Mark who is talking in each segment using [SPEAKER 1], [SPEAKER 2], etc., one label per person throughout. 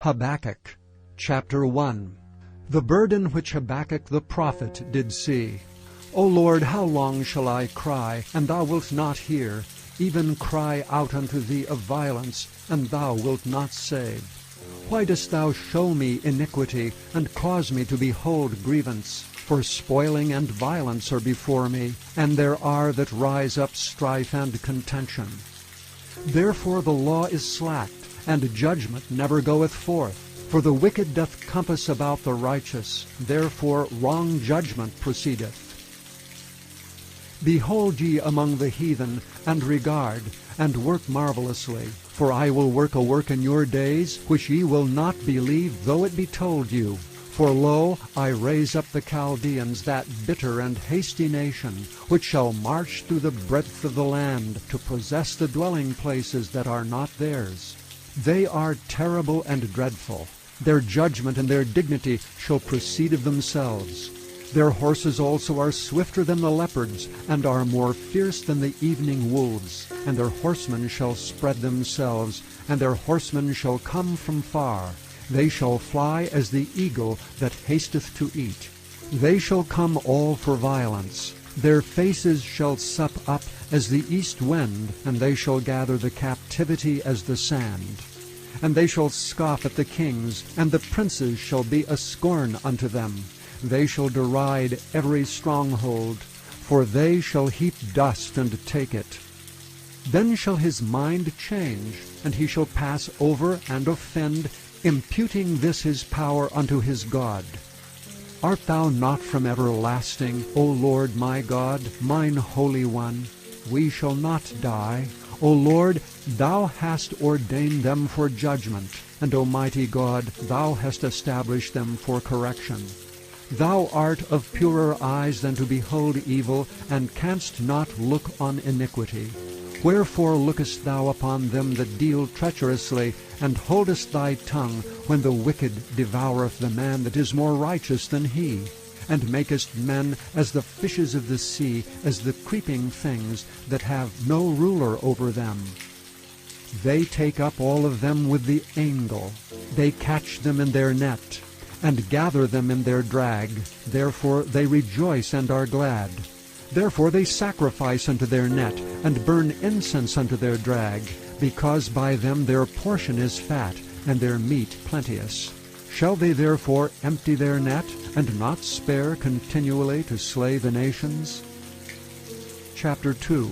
[SPEAKER 1] Habakkuk chapter 1. The burden which Habakkuk the prophet did see. O Lord, how long shall I cry, and thou wilt not hear, even cry out unto thee of violence, and thou wilt not save? Why dost thou show me iniquity, and cause me to behold grievance? For spoiling and violence are before me, and there are that rise up strife and contention. Therefore the law is slacked, and judgment never goeth forth. For the wicked doth compass about the righteous, therefore wrong judgment proceedeth. Behold ye among the heathen, and regard, and work marvelously. For I will work a work in your days, which ye will not believe, though it be told you. For lo, I raise up the Chaldeans, that bitter and hasty nation, which shall march through the breadth of the land, to possess the dwelling places that are not theirs. They are terrible and dreadful. Their judgment and their dignity shall proceed of themselves. Their horses also are swifter than the leopards, and are more fierce than the evening wolves. And their horsemen shall spread themselves, and their horsemen shall come from far. They shall fly as the eagle that hasteth to eat. They shall come all for violence. Their faces shall sup up as the east wind, and they shall gather the captivity as the sand. And they shall scoff at the kings, and the princes shall be a scorn unto them. They shall deride every stronghold, for they shall heap dust and take it. Then shall his mind change, and he shall pass over and offend, imputing this his power unto his God. Art thou not from everlasting, O Lord my God, mine Holy One? We shall not die. O Lord, thou hast ordained them for judgment, and O mighty God, thou hast established them for correction. Thou art of purer eyes than to behold evil, and canst not look on iniquity. Wherefore lookest thou upon them that deal treacherously, and holdest thy tongue when the wicked devoureth the man that is more righteous than he? And makest men as the fishes of the sea, as the creeping things that have no ruler over them. They take up all of them with the angle. They catch them in their net, and gather them in their drag. Therefore they rejoice and are glad. Therefore they sacrifice unto their net, and burn incense unto their drag, because by them their portion is fat, and their meat plenteous. Shall they therefore empty their net, and not spare continually to slay the nations? Chapter 2.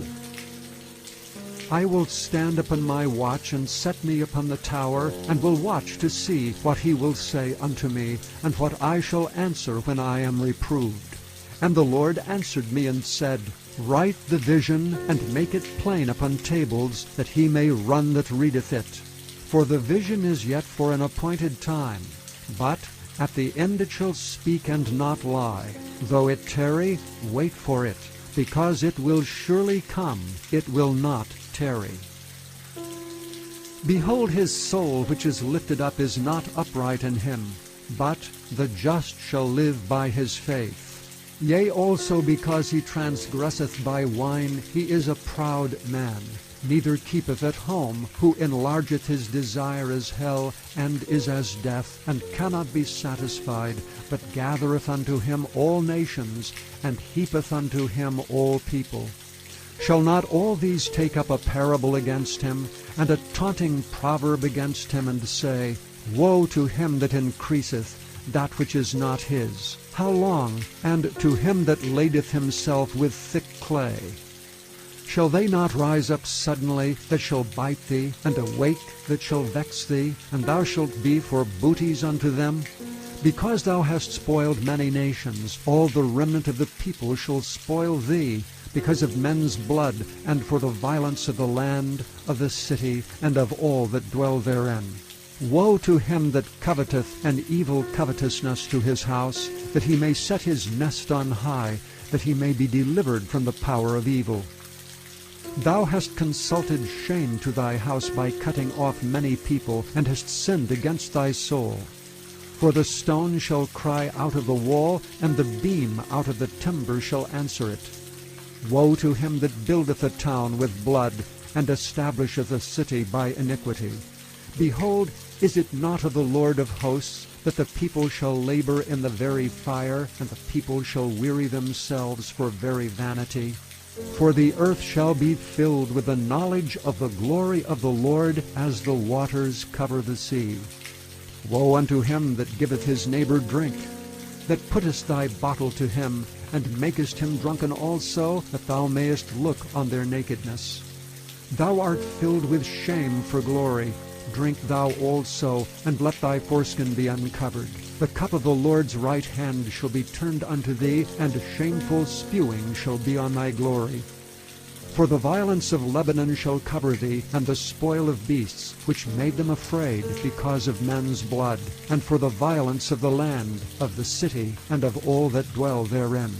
[SPEAKER 1] I will stand upon my watch, and set me upon the tower, and will watch to see what he will say unto me, and what I shall answer when I am reproved. And the Lord answered me and said, Write the vision, and make it plain upon tables, that he may run that readeth it. For the vision is yet for an appointed time, but at the end it shall speak and not lie. Though it tarry, wait for it, because it will surely come, it will not tarry. Behold, his soul which is lifted up is not upright in him, but the just shall live by his faith. Yea, also because he transgresseth by wine, he is a proud man, neither keepeth at home, who enlargeth his desire as hell, and is as death, and cannot be satisfied, but gathereth unto him all nations, and heapeth unto him all people. Shall not all these take up a parable against him, and a taunting proverb against him, and say, Woe to him that increaseth that which is not his? How long? And to him that ladeth himself with thick clay. Shall they not rise up suddenly that shall bite thee, and awake that shall vex thee, and thou shalt be for booties unto them? Because thou hast spoiled many nations, all the remnant of the people shall spoil thee, because of men's blood, and for the violence of the land, of the city, and of all that dwell therein. Woe to him that coveteth an evil covetousness to his house, that he may set his nest on high, that he may be delivered from the power of evil. Thou hast consulted shame to thy house by cutting off many people, and hast sinned against thy soul. For the stone shall cry out of the wall, and the beam out of the timber shall answer it. Woe to him that buildeth a town with blood, and establisheth a city by iniquity. Behold, Is it not of the Lord of hosts that the people shall labor in the very fire, and the people shall weary themselves for very vanity? For the earth shall be filled with the knowledge of the glory of the Lord as the waters cover the sea. Woe unto him that giveth his neighbor drink, that puttest thy bottle to him, and makest him drunken also, that thou mayest look on their nakedness. Thou art filled with shame for glory. Drink thou also, and let thy foreskin be uncovered. The cup of the Lord's right hand shall be turned unto thee, and shameful spewing shall be on thy glory. For the violence of Lebanon shall cover thee, and the spoil of beasts, which made them afraid because of men's blood, and for the violence of the land, of the city, and of all that dwell therein.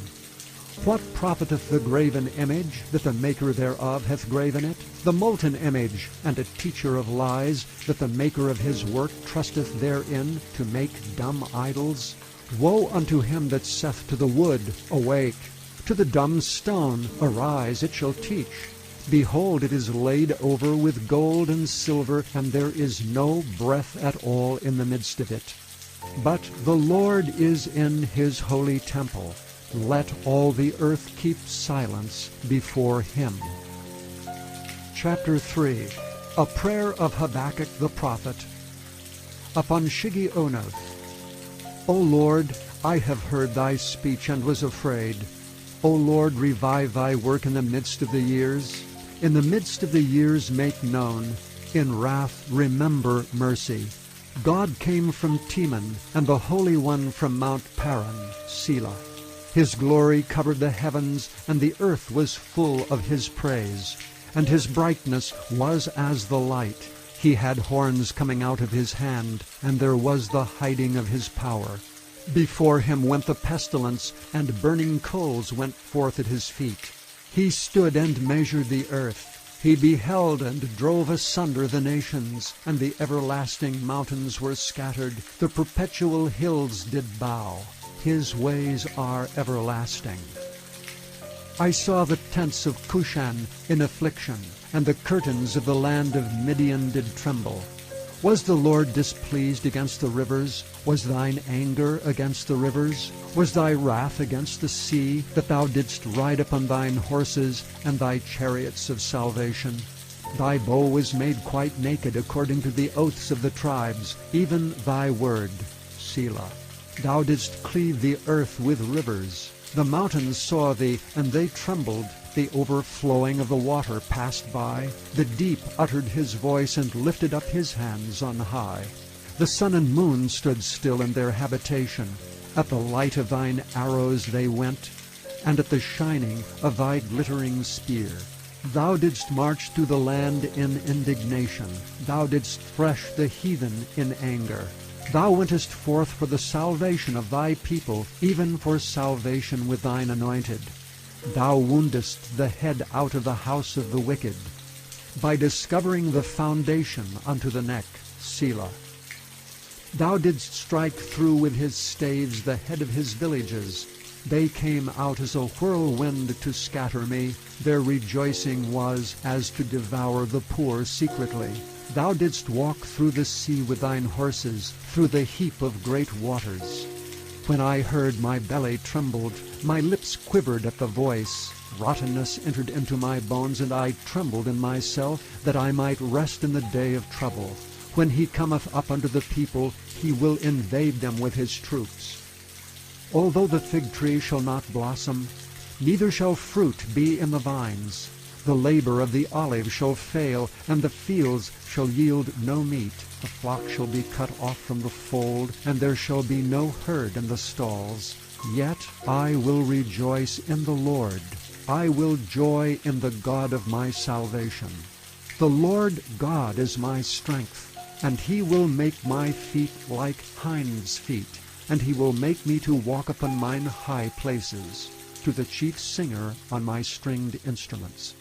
[SPEAKER 1] What profiteth the graven image, that the maker thereof hath graven it? The molten image, and a teacher of lies, that the maker of his work trusteth therein, to make dumb idols? Woe unto him that saith to the wood, Awake! To the dumb stone, Arise, it shall teach. Behold, it is laid over with gold and silver, and there is no breath at all in the midst of it. But the Lord is in his holy temple. Let all the earth keep silence before him. Chapter 3. A prayer of Habakkuk the prophet. Upon Shigionoth. O Lord, I have heard thy speech and was afraid. O Lord, revive thy work in the midst of the years. In the midst of the years make known. In wrath remember mercy. God came from Teman, and the Holy One from Mount Paran, Selah. His glory covered the heavens, and the earth was full of his praise. And his brightness was as the light. He had horns coming out of his hand, and there was the hiding of his power. Before him went the pestilence, and burning coals went forth at his feet. He stood and measured the earth. He beheld and drove asunder the nations, and the everlasting mountains were scattered. The perpetual hills did bow. His ways are everlasting. I saw the tents of Cushan in affliction, and the curtains of the land of Midian did tremble. Was the Lord displeased against the rivers? Was thine anger against the rivers? Was thy wrath against the sea, that thou didst ride upon thine horses and thy chariots of salvation? Thy bow was made quite naked according to the oaths of the tribes, even thy word, Selah. Thou didst cleave the earth with rivers. The mountains saw thee, and they trembled. The overflowing of the water passed by. The deep uttered his voice and lifted up his hands on high. The sun and moon stood still in their habitation. At the light of thine arrows they went, and at the shining of thy glittering spear. Thou didst march through the land in indignation. Thou didst thresh the heathen in anger. Thou wentest forth for the salvation of thy people, even for salvation with thine anointed. Thou woundest the head out of the house of the wicked, by discovering the foundation unto the neck, Selah. Thou didst strike through with his staves the head of his villages. They came out as a whirlwind to scatter me. Their rejoicing was as to devour the poor secretly. Thou didst walk through the sea with thine horses, through the heap of great waters. When I heard, my belly trembled, my lips quivered at the voice. Rottenness entered into my bones, and I trembled in myself, that I might rest in the day of trouble. When he cometh up unto the people, he will invade them with his troops. Although the fig tree shall not blossom, neither shall fruit be in the vines, the labor of the olive shall fail, and the fields shall yield no meat. The flock shall be cut off from the fold, and there shall be no herd in the stalls. Yet I will rejoice in the Lord. I will joy in the God of my salvation. The Lord God is my strength, and he will make my feet like hinds' feet, and he will make me to walk upon mine high places, to the chief singer on my stringed instruments.